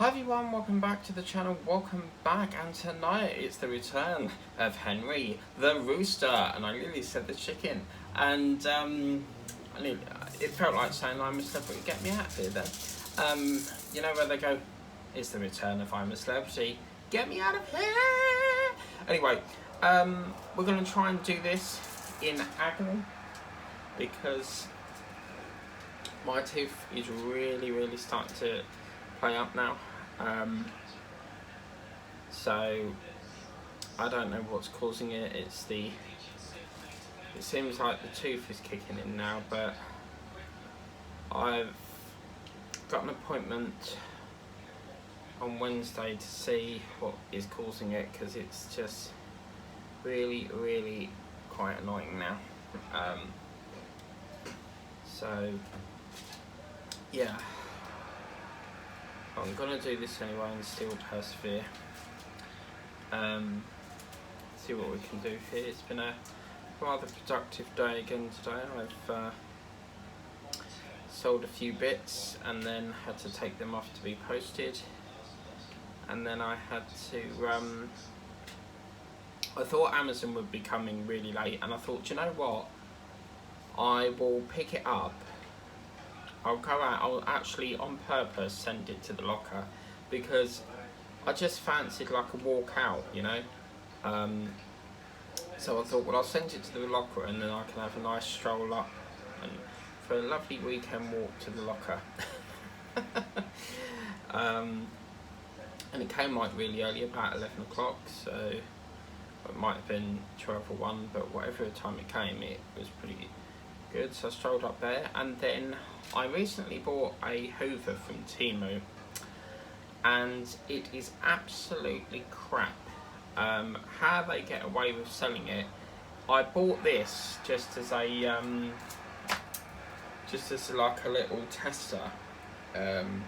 Hi everyone, welcome back to the channel, welcome back, and tonight it's the return of Henry the Rooster, and I nearly said the chicken, and it felt like saying I'm a celebrity, get me out of here then. You know where they go, it's the return of I'm a celebrity, get me out of here! Anyway, we're going to try and do this in agony, because my tooth is really starting to play up now. So I don't know what's causing it. It seems like the tooth is kicking in now, but I've got an appointment on Wednesday to see what is causing it, because it's just really quite annoying now. So yeah, I'm gonna do this anyway and still persevere. See what we can do here. It's been a rather productive day again today. I've sold a few bits and then had to take them off to be posted, and then I had to I thought Amazon would be coming really late, and I thought, you know what, I will pick it up. I'll go out, I'll actually on purpose send it to the locker, because I just fancied like a walk out, you know. So I thought, well, I'll send it to the locker and then I can have a nice stroll up and for a lovely weekend walk to the locker. And it came like really early, about 11 o'clock, so it might have been 12 or 1, but whatever time it came, it was pretty good. So I strolled up there, and then I recently bought a Hoover from Temu, and it is absolutely crap. How they get away with selling it. I bought this just as a like a little tester,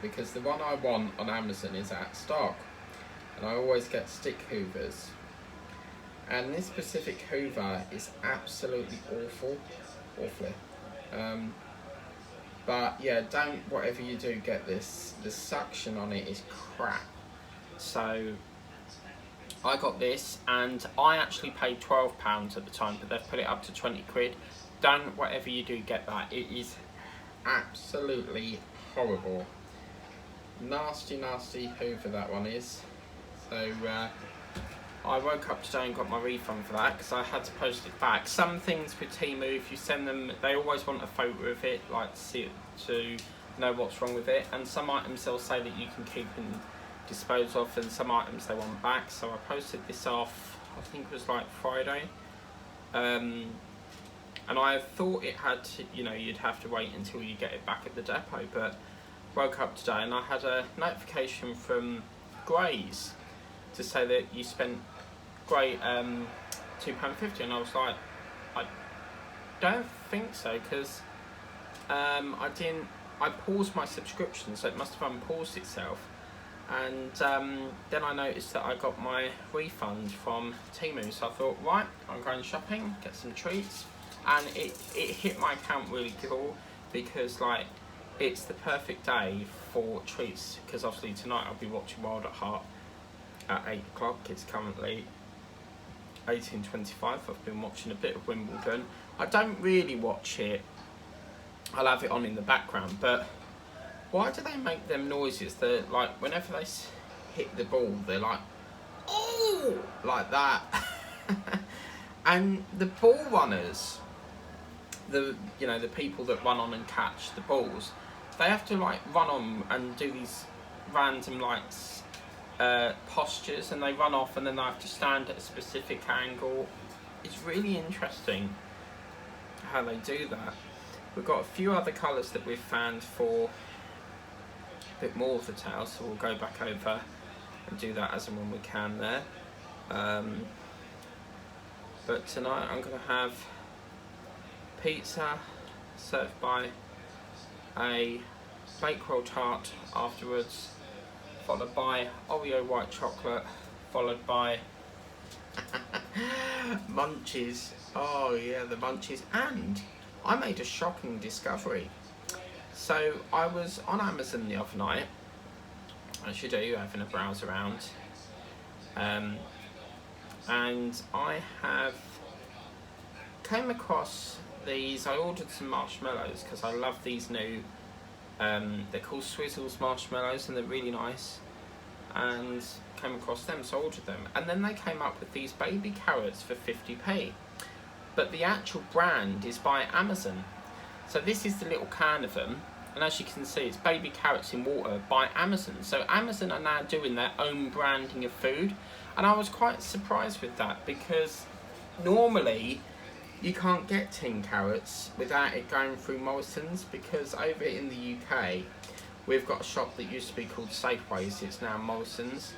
because the one I want on Amazon is out of stock, and I always get stick Hoovers, and this specific Hoover is absolutely awfully. But yeah, don't, whatever you do, get this. The suction on it is crap. So I got this, and I actually paid £12 at the time, but they've put it up to 20 quid. Don't, whatever you do, get that. It is absolutely horrible. Nasty Hoover that one is. So I woke up today and got my refund for that, because I had to post it back. Some things with Temu, if you send them, they always want a photo of it, like to see it, to know what's wrong with it. And some items they'll say that you can keep and dispose of, and some items they want back. So I posted this off, I think it was like Friday. And I thought it had to, you know, you'd have to wait until you get it back at the depot, but woke up today and I had a notification from Grays to say that you spent great £2.50, and I was like, I don't think so, because I paused my subscription, so it must have unpaused itself, and then I noticed that I got my refund from Temu, so I thought, right, I'm going shopping, get some treats, and it hit my account really cool, because like, it's the perfect day for treats, because obviously tonight I'll be watching Wild at Heart at 8 o'clock. It's currently 18:25. I've been watching a bit of Wimbledon. I don't really watch it, I'll have it on in the background, but why do they make them noises? They're like, whenever they hit the ball, they're like, oh, like that. And the ball runners, the people that run on and catch the balls, they have to like run on and do these random like postures, and they run off and then they have to stand at a specific angle. It's really interesting how they do that. We've got a few other colours that we've found for a bit more of the tail, so we'll go back over and do that as and when we can there. But tonight I'm going to have pizza served by a bake roll tart afterwards, followed by Oreo white chocolate, followed by munchies. Oh yeah, the munchies. And I made a shocking discovery. So I was on Amazon the other night as you do, having a browse around. And I have came across these. I ordered some marshmallows because I love these new, they're called Swizzles marshmallows, and they're really nice, and came across them, so I ordered them. And then they came up with these baby carrots for 50p, but the actual brand is by Amazon. So this is the little can of them, and as you can see, it's baby carrots in water by Amazon. So Amazon are now doing their own branding of food, and I was quite surprised with that, because normally you can't get tin carrots without it going through Milestones, because over in the UK we've got a shop that used to be called Safeways, it's now Milestones,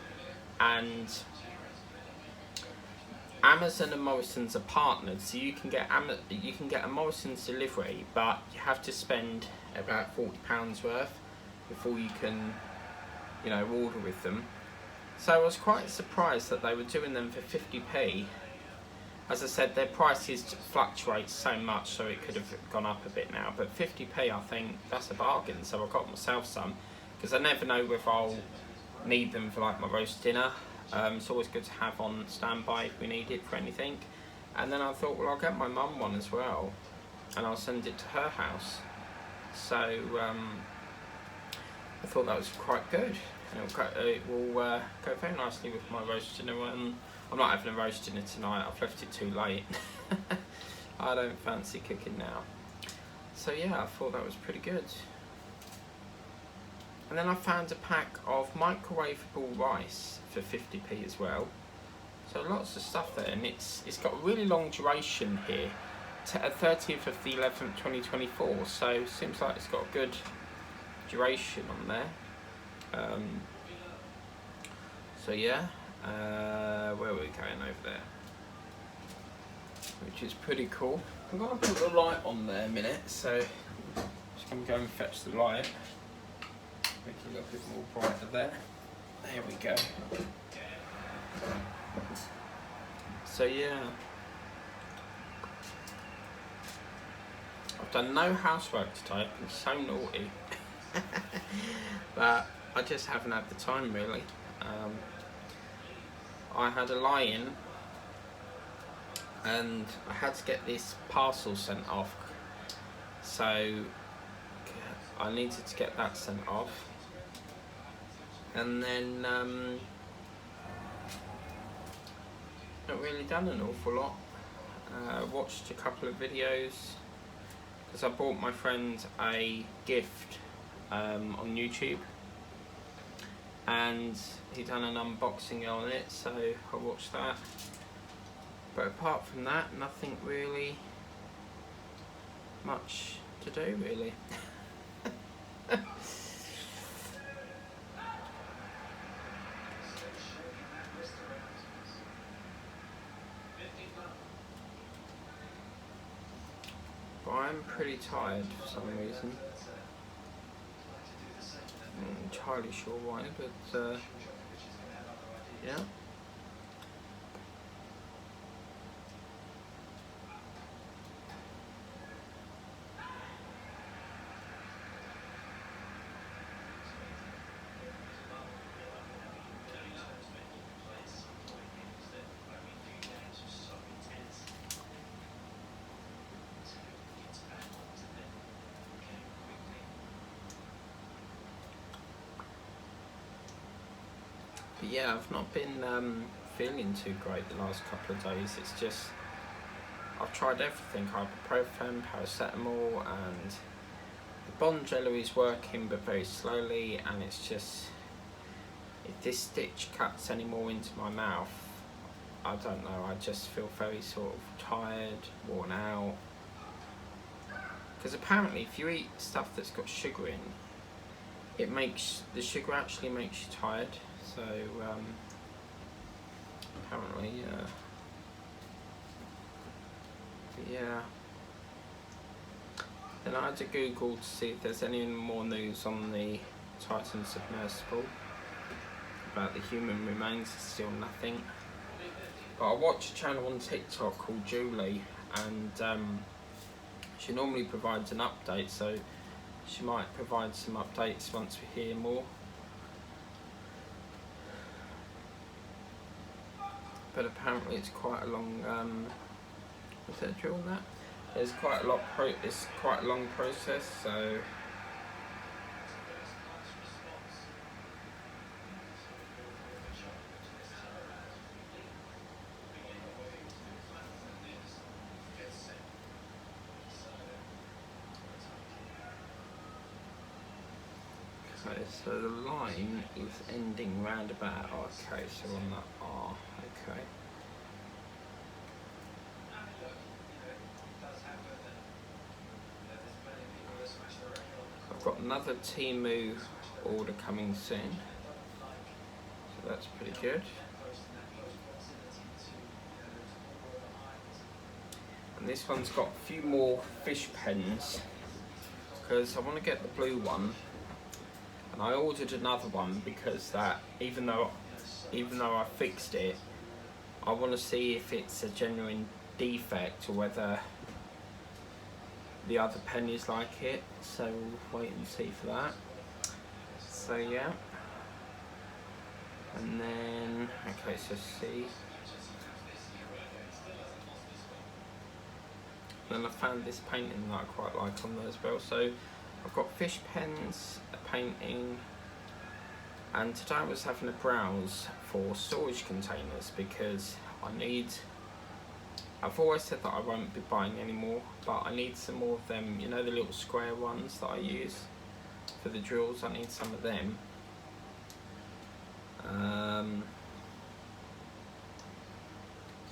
and Amazon and Milestones are partnered, so you can get a Milestones delivery, but you have to spend about £40 worth before you can, you know, order with them. So I was quite surprised that they were doing them for 50p. As I said, their prices fluctuate so much, so it could have gone up a bit now, but 50p, I think that's a bargain. So I got myself some, because I never know whether I'll need them for like my roast dinner. It's always good to have on standby if we need it for anything. And then I thought, well, I'll get my mum one as well, and I'll send it to her house. So I thought that was quite good, and it will go very nicely with my roast dinner. I'm not having a roast dinner tonight, I've left it too late. I don't fancy cooking now. So yeah, I thought that was pretty good. And then I found a pack of microwavable rice for 50p as well. So lots of stuff there, and it's got a really long duration here, to 30th of the 11th 2024, so seems like it's got a good duration on there. So yeah, where are we going over there? Which is pretty cool. I'm gonna put the light on there a minute, so just gonna go and fetch the light. Make it a little bit more brighter there. There we go. So yeah, I've done no housework today. I'm so naughty. But I just haven't had the time really. I had a lie-in, and I had to get this parcel sent off, so I needed to get that sent off. And then not really done an awful lot. Watched a couple of videos, because I bought my friend a gift on YouTube, and he done an unboxing on it, so I watched that. But apart from that, nothing really much to do really. But I'm pretty tired for some reason. I'm not entirely sure why, but yeah. But yeah, I've not been feeling too great the last couple of days. It's just, I've tried everything, ibuprofen, paracetamol, and the Bond jelly is working but very slowly, and it's just, if this stitch cuts any more into my mouth, I don't know, I just feel very sort of tired, worn out. Because apparently if you eat stuff that's got sugar in, it makes, the sugar actually makes you tired. So apparently, yeah. Then I had to Google to see if there's any more news on the Titan submersible. About the human remains, there's still nothing. But I watch a channel on TikTok called Julie, and she normally provides an update, so she might provide some updates once we hear more. but apparently it's quite a long. Is that drill that? It's quite a lot. It's quite a long process, so. Okay, so the line is ending round about. Okay, so on that R. Okay. I've got another Temu order coming soon, so that's pretty good. And this one's got a few more fish pens because I want to get the blue one. And I ordered another one because that, even though I fixed it, I want to see if it's a genuine defect or whether the other pen is like it. So we'll wait and see for that. So yeah. And then, okay, so C. Then I found this painting that I quite like on there as well. So I've got fish pens, a painting, and today I was having a browse for storage containers because I've always said that I won't be buying any more, but I need some more of them, you know, the little square ones that I use for the drills. I need some of them.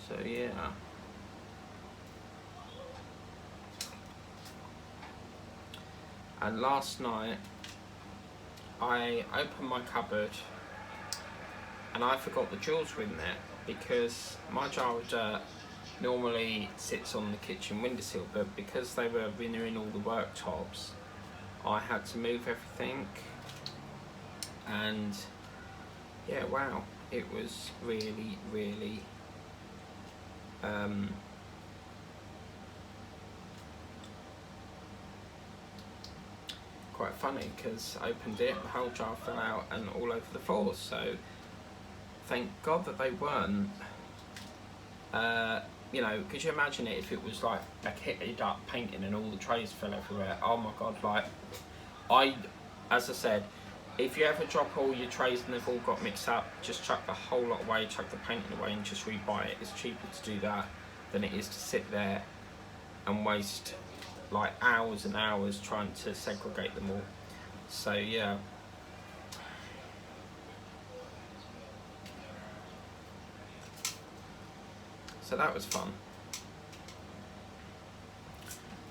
So yeah. And last night I opened my cupboard and I forgot the drills were in there because my jar of dirt normally sits on the kitchen windowsill, but because they were renewing all the worktops, I had to move everything. And yeah, wow, it was really, really quite funny because I opened it, the whole jar fell out and all over the floor. So thank God that they weren't. You know, could you imagine it if it was like a kitted up painting and all the trays fell everywhere? Oh my God, like, as I said, if you ever drop all your trays and they've all got mixed up, just chuck the whole lot away, chuck the painting away and just rebuy it. It's cheaper to do that than it is to sit there and waste like hours and hours trying to segregate them all. So yeah. So that was fun,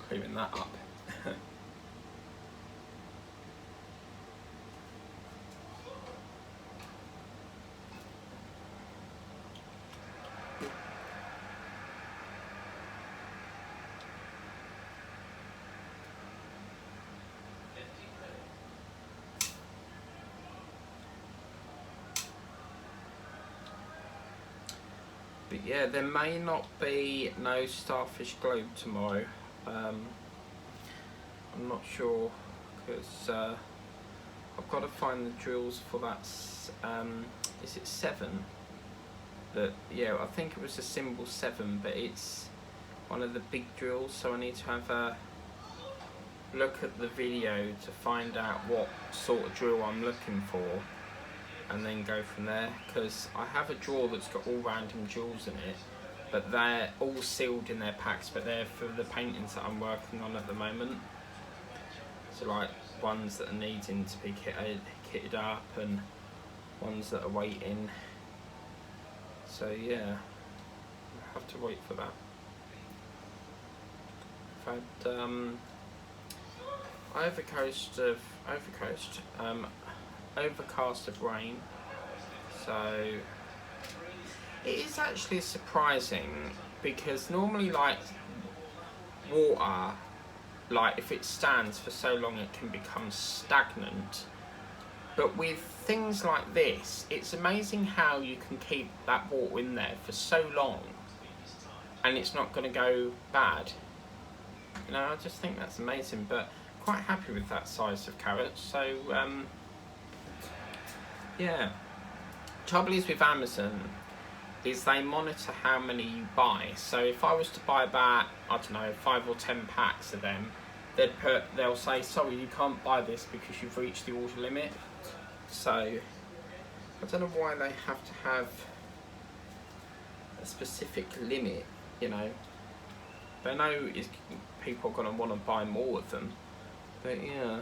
clearing that up. But yeah, there may not be no Starfish Globe tomorrow. I'm not sure because I've got to find the drills for that. Is it 7? That, yeah, I think it was a symbol 7, but it's one of the big drills. So I need to have a look at the video to find out what sort of drill I'm looking for, and then go from there, because I have a drawer that's got all random jewels in it, but they're all sealed in their packs, but they're for the paintings that I'm working on at the moment. So like ones that are needing to be kitted up and ones that are waiting. So yeah, I have to wait for that. I've had overcast of rain, so it is actually surprising because normally like water, like if it stands for so long it can become stagnant, but with things like this it's amazing how you can keep that water in there for so long and it's not going to go bad. You know, I just think that's amazing, but quite happy with that size of carrots. So yeah, trouble is with Amazon, is they monitor how many you buy. So if I was to buy about, I don't know, 5 or 10 packs of them, they'll say, sorry, you can't buy this because you've reached the order limit. So I don't know why they have to have a specific limit, you know. They know people are going to want to buy more of them, but yeah.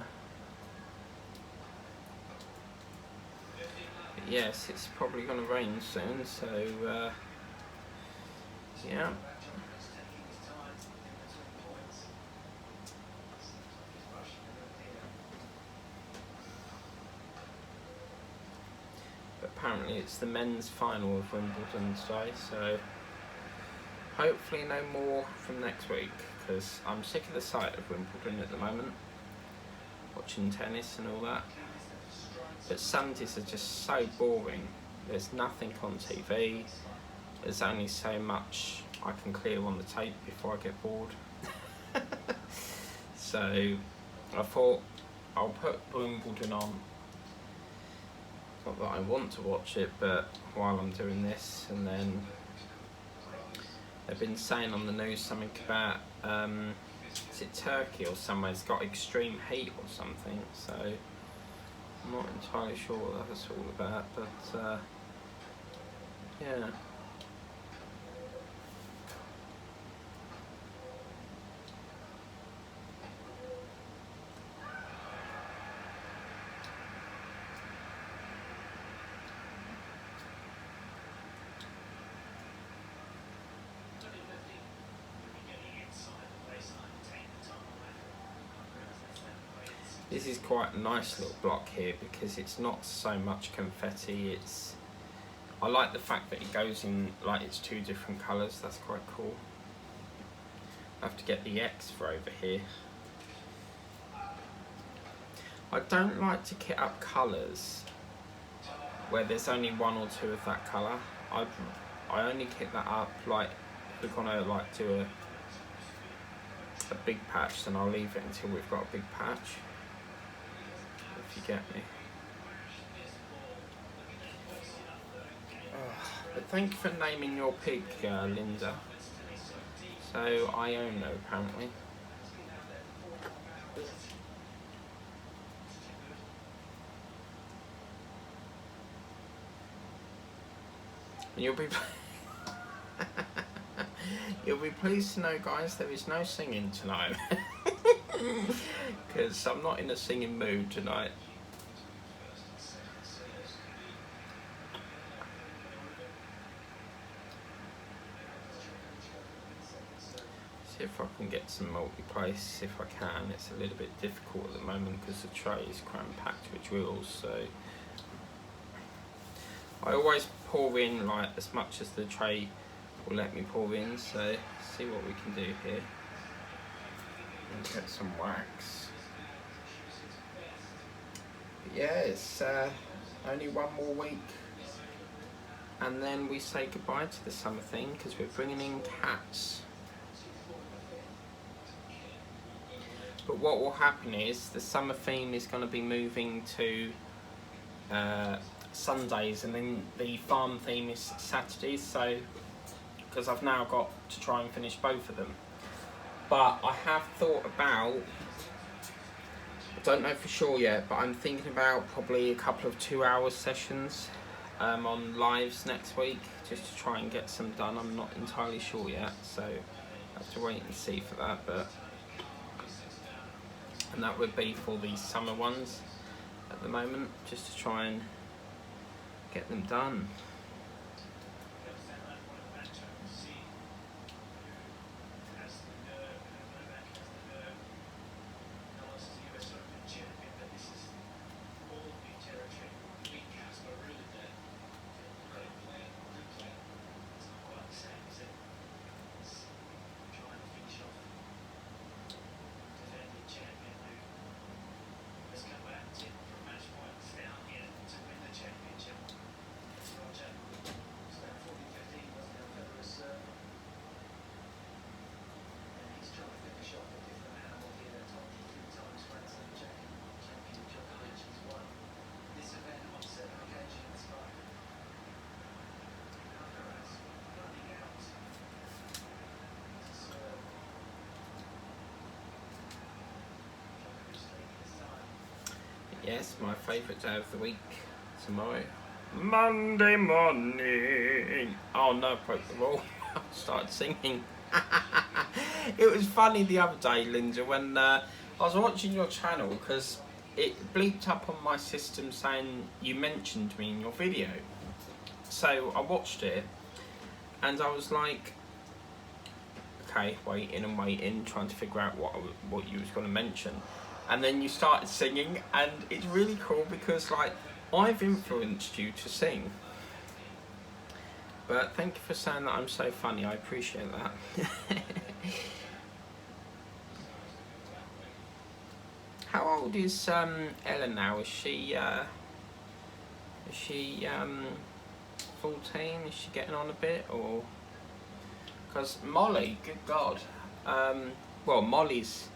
But yes, it's probably going to rain soon, so yeah. But apparently it's the men's final of Wimbledon today, so hopefully no more from next week, because I'm sick of the sight of Wimbledon at the moment, watching tennis and all that. But Sundays are just so boring. There's nothing on TV. There's only so much I can clear on the tape before I get bored. So I thought I'll put Wimbledon on. Not that I want to watch it, but while I'm doing this, and then they've been saying on the news something about, is it Turkey or somewhere, it's got extreme heat or something, so I'm not entirely sure what that's all about, but yeah. This is quite a nice little block here because it's not so much confetti. I like the fact that it goes in, like, it's 2 different colours. That's quite cool. I have to get the X for over here. I don't like to kit up colours where there's only 1 or 2 of that colour. I only kit that up, like, if we're gonna like do a big patch, then I'll leave it until we've got a big patch. If you get me. But thank you for naming your pig, Linda. So I own her apparently. And you'll be pleased to know, guys, there is no singing tonight. Because I'm not in a singing mood tonight. See if I can get some multi-place, if I can. It's a little bit difficult at the moment because the tray is cram-packed with drills, so I always pour in like as much as the tray will let me pour in, so see what we can do here. And get some wax. But yeah, it's only 1 more week and then we say goodbye to the summer thing because we're bringing in cats. But what will happen is the summer theme is going to be moving to Sundays, and then the farm theme is Saturdays, so because I've now got to try and finish both of them. But I have thought about, I don't know for sure yet, but I'm thinking about probably a couple of 2-hour sessions on lives next week, just to try and get some done. I'm not entirely sure yet, so I have to wait and see for that. And that would be for the summer ones at the moment, just to try and get them done. Yes, my favourite day of the week, tomorrow. Monday morning. Oh no, I broke the rule. I started singing. It was funny the other day, Linda, when I was watching your channel, because it bleeped up on my system saying you mentioned me in your video. So I watched it and I was like, okay, waiting and waiting, trying to figure out what you was going to mention. And then you started singing, and it's really cool because, like, I've influenced you to sing. But thank you for saying that I'm so funny, I appreciate that. How old is Ellen now? Is she 14? Is she getting on a bit, or? Because Molly, good God, well, Molly's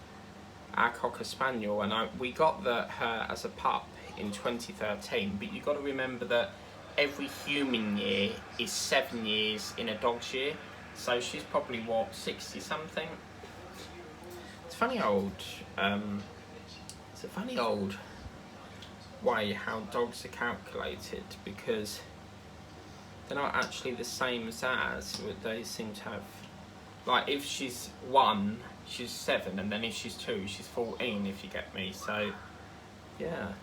our Cocker Spaniel, and we got her as a pup in 2013, but you've got to remember that every human year is 7 years in a dog's year, so she's probably, what, 60 something? It's funny it's a funny old way how dogs are calculated, because they're not actually the same as ours. They seem to have, like, if she's 1, she's 7, and then if she's 2, she's 14, if you get me. So, yeah.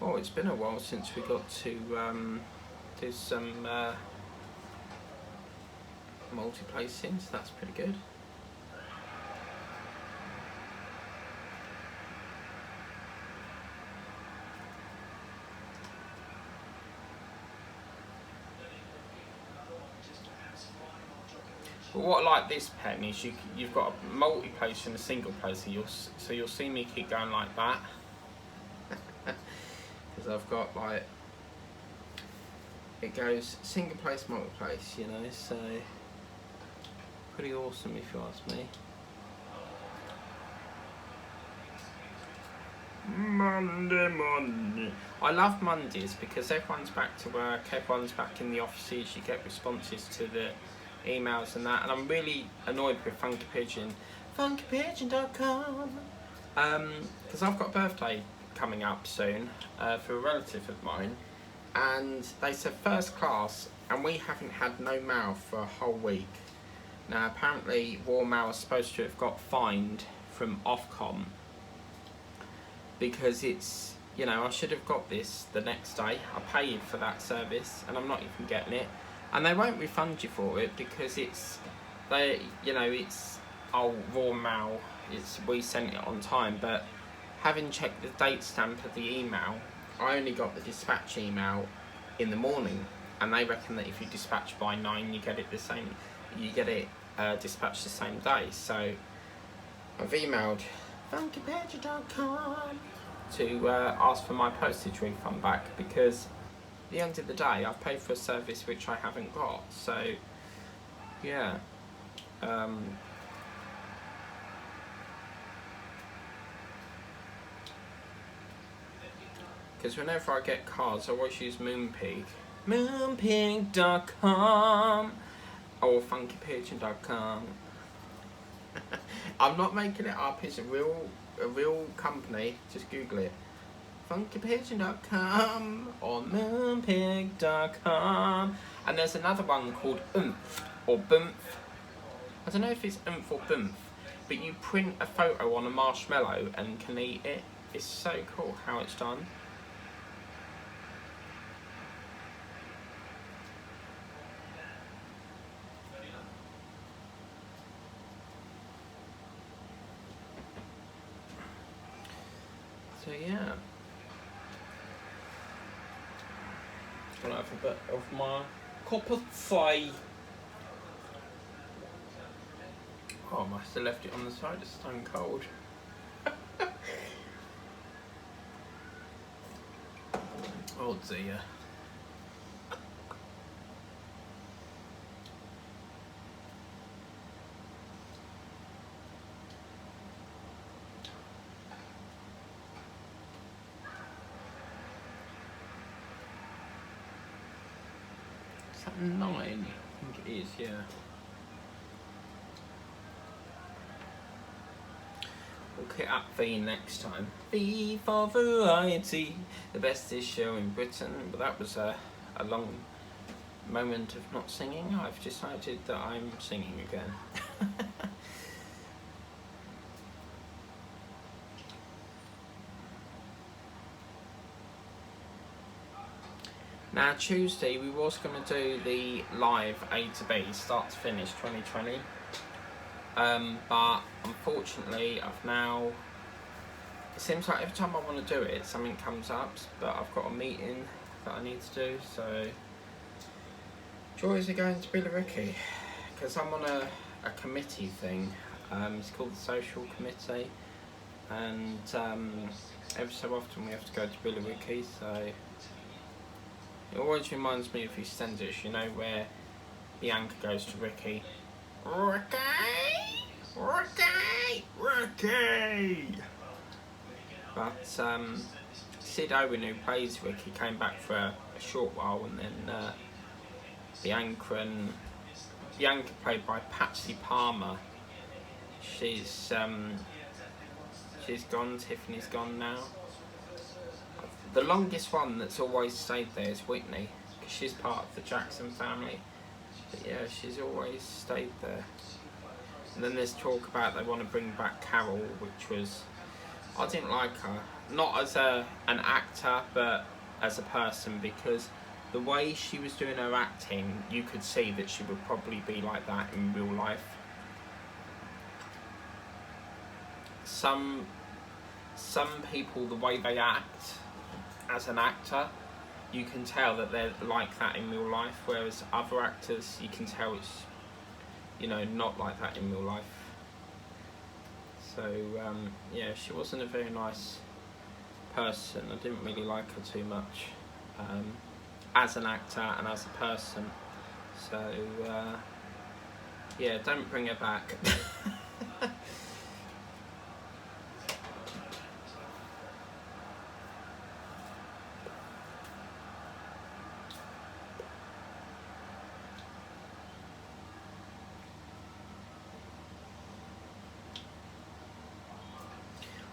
Well, it's been a while since we got to do some multiplacing, so that's pretty good. But what I like this pen is you've got a multi-place and a single place, so you'll see me keep going like that. Because I've got, like, it goes single place, multi place, you know, so pretty awesome if you ask me. Monday morning. I love Mondays because everyone's back to work, everyone's back in the offices, you get responses to the emails and that, and I'm really annoyed with Funky Pigeon, funkypigeon.com, because I've got a birthday coming up soon for a relative of mine, and they said first class, and we haven't had no mail for a whole week. Now apparently War Mail is supposed to have got fined from Ofcom because it's, you know, I should have got this the next day. I paid for that service and I'm not even getting it, and they won't refund you for it because it's, you know, it's, oh, Raw Mail, we sent it on time, but having checked the date stamp of the email, I only got the dispatch email in the morning, and they reckon that if you dispatch by 9, you get it dispatched the same day. So I've emailed funkypigeon.com to ask for my postage refund back, because at the end of the day I've paid for a service which I haven't got. So yeah, because whenever I get cards I always use moonpig.com or funkypigeon.com. I'm not making it up, it's a real company, just Google it. funkypigeon.com or moonpig.com. And there's another one called Oomph or Boomf. I don't know if it's Oomph or Boomf, but you print a photo on a marshmallow and can eat it. It's so cool how it's done. So yeah, just gonna have a bit of my cup of tea. Oh, I must have left it on the side, it's stone cold. Oh dear. Is that 9? I think it is, yeah. look it up V next time. V for variety, the bestest show in Britain. But that was a long moment of not singing. I've decided that I'm singing again. Now Tuesday we was going to do the live A to B, start to finish 2020. But unfortunately I've now, it seems like every time I want to do it something comes up, but I've got a meeting that I need to do, so joys are going to Billericay because I'm on a committee thing. It's called the Social Committee, and every so often we have to go to Billericay, so it always reminds me of EastEnders, you know, where Bianca goes to Ricky. Ricky! But Sid Owen, who plays Ricky, came back for a short while, and then Bianca played by Patsy Palmer. She's gone, Tiffany's gone now. The longest one that's always stayed there is Whitney, because she's part of the Jackson family. But yeah, she's always stayed there. And then there's talk about they want to bring back Carol, which was, I didn't like her. Not as an actor, but as a person, because the way she was doing her acting, you could see that she would probably be like that in real life. Some people, the way they act as an actor, you can tell that they're like that in real life, whereas other actors, you can tell it's, you know, not like that in real life. So yeah, she wasn't a very nice person. I didn't really like her too much as an actor and as a person. So yeah, don't bring her back.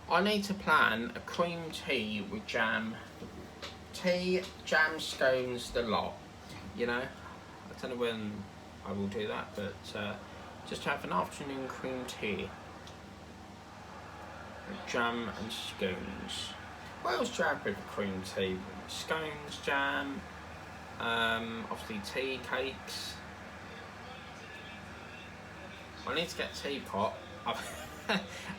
I need to plan a cream tea with jam. Tea, jam, scones, the lot. You know, I don't know when I will do that, but just have an afternoon cream tea. Jam and scones. What else do you have with cream tea? Scones, jam, obviously tea, cakes. I need to get a teapot.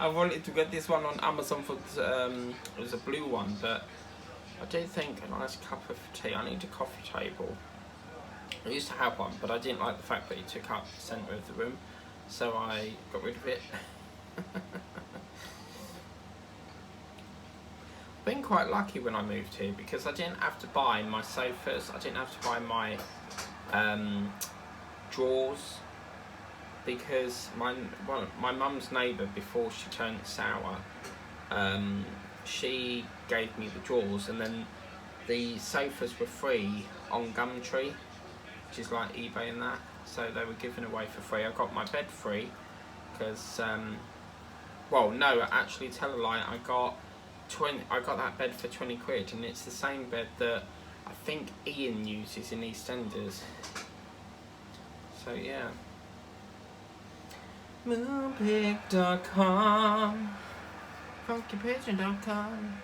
I wanted to get this one on Amazon for it was a blue one, but I do think a nice cup of tea. I need a coffee table. I used to have one, but I didn't like the fact that it took up the centre of the room, so I got rid of it. I've been quite lucky when I moved here because I didn't have to buy my sofas, I didn't have to buy my drawers, because my mum's neighbour, before she turned sour, she gave me the drawers, and then the sofas were free on Gumtree, which is like eBay and that, so they were given away for free. I got my bed free because well, no, actually, tell a lie, I got that bed for 20 quid, and it's the same bed that I think Ian uses in EastEnders. So yeah. Moonpig.com, funkypigeon.com.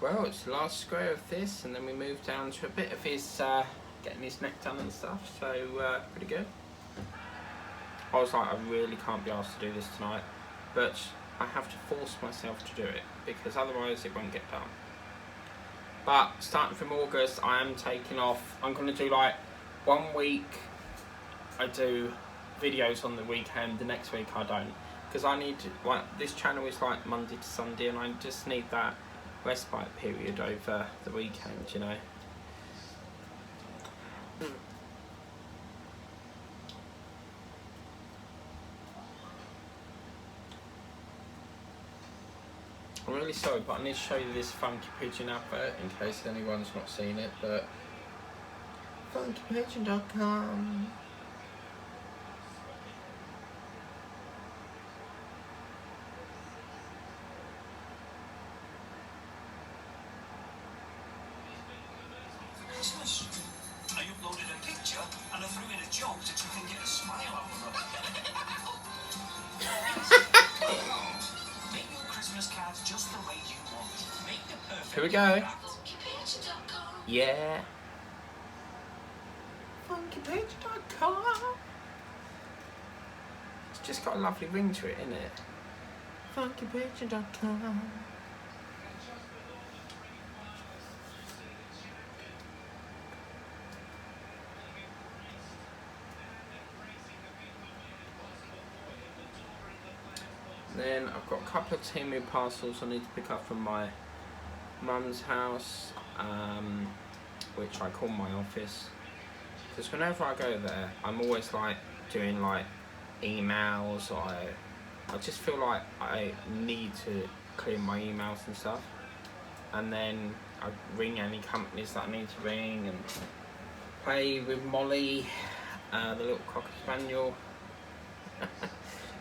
Well, it's the last square of this, and then we move down to a bit of his getting his neck done and stuff, so pretty good. I was like, I really can't be asked to do this tonight, but I have to force myself to do it, because otherwise it won't get done. But starting from August, I am taking off. I'm going to do like 1 week I do videos on the weekend, the next week I don't, because I need to, like, this channel is like Monday to Sunday, and I just need that respite period over the weekend, you know. I'm really sorry, but I need to show you this Funky Pigeon advert in case anyone's not seen it, but funkypigeon.com. Christmas. I uploaded a picture and I threw in a joke to try and get a smile out of her. Make your Christmas cards just the way you want. Make the perfect. Here we go. Yeah. funkypigeon.com. It's just got a lovely ring to it, isn't it? funkypigeon.com. Then I've got a couple of Temu parcels I need to pick up from my mum's house, which I call my office, because whenever I go there I'm always like doing like emails, or I just feel like I need to clear my emails and stuff, and then I ring any companies that I need to ring and play with Molly, the little cocker spaniel.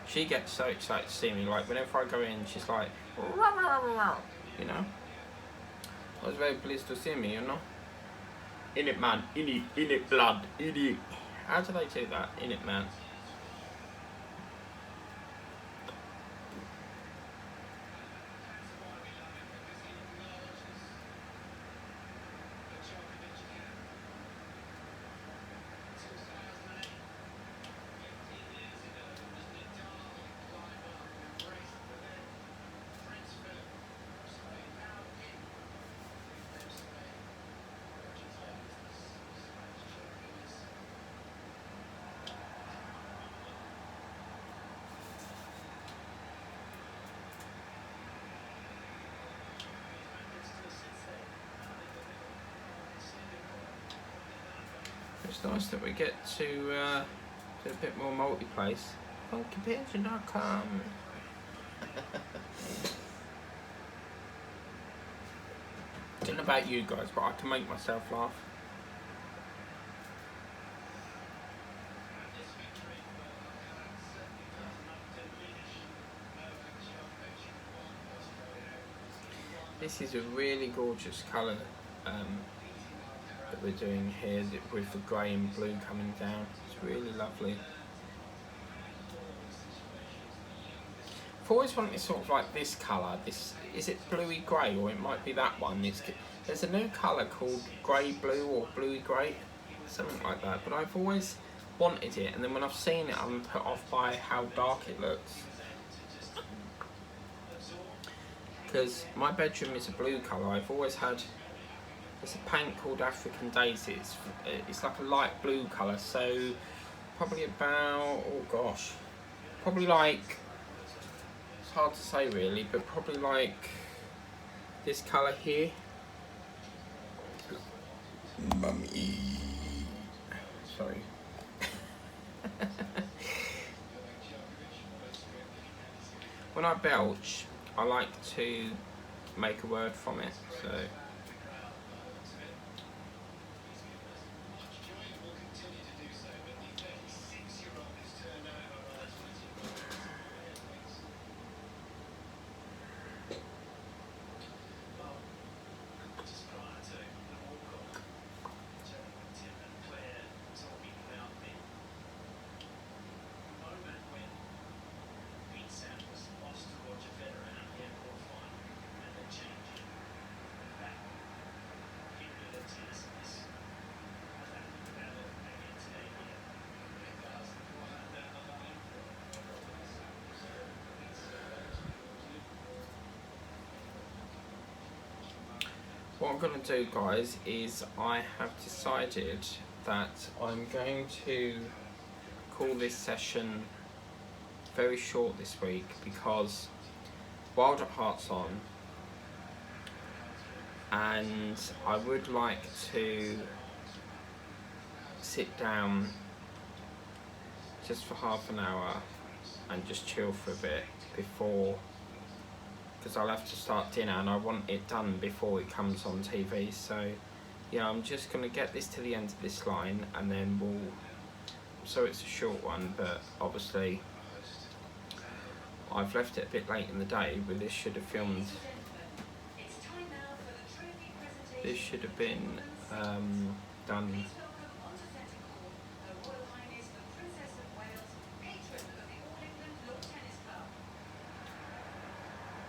She gets so excited to see me, like whenever I go in she's like, you know. I was very pleased to see me, you know. In it, man, in it, blood, in it. How do they do that? In it, man. It's nice that we get to do a bit more multi-place. funkypigeon.com. I don't know about you guys, but I can make myself laugh. This is a really gorgeous colour that we're doing here, with the grey and blue coming down. It's really lovely. I've always wanted sort of like this colour. This, is it bluey grey, or it might be that one. There's a new colour called grey blue or bluey grey, something like that. But I've always wanted it, and then when I've seen it, I'm put off by how dark it looks. Because my bedroom is a blue colour. I've always had, there's a paint called African Daisy. It's like a light blue colour, so probably about, oh gosh, probably like, it's hard to say really, but probably like this colour here. Mummy. Sorry. When I belch, I like to make a word from it, so. What I'm going to do, guys, is I have decided that I'm going to call this session very short this week, because Wild at Heart's on, and I would like to sit down just for half an hour and just chill for a bit before because I'll have to start dinner and I want it done before it comes on TV. So yeah, I'm just going to get this to the end of this line and then so it's a short one, but obviously I've left it a bit late in the day, but this should have filmed, this should have been done.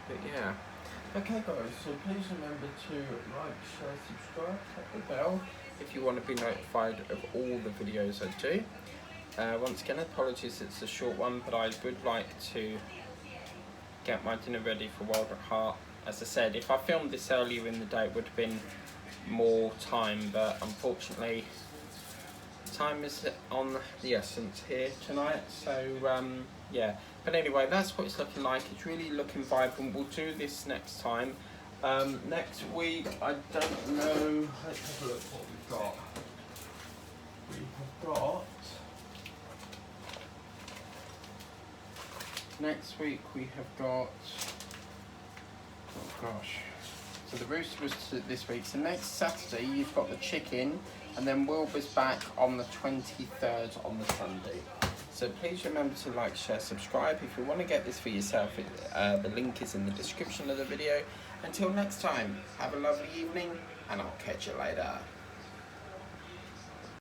But yeah, okay guys, so please remember to like, share, subscribe, hit the bell if you want to be notified of all the videos I do. Once again, apologies it's a short one, but I would like to get my dinner ready for Wild at Heart. As I said, if I filmed this earlier in the day it would have been more time, but unfortunately time is on the essence here tonight. So yeah, but anyway, that's what it's looking like. It's really looking vibrant. We'll do this next time. Next week, I don't know, let's have a look what we've got. We have got, next week we have got, oh gosh, so the rooster was this week. So next Saturday you've got the chicken, and then Wilbur's back on the 23rd on the Sunday. So please remember to like, share, subscribe. If you want to get this for yourself, the link is in the description of the video. Until next time, have a lovely evening, and I'll catch you later.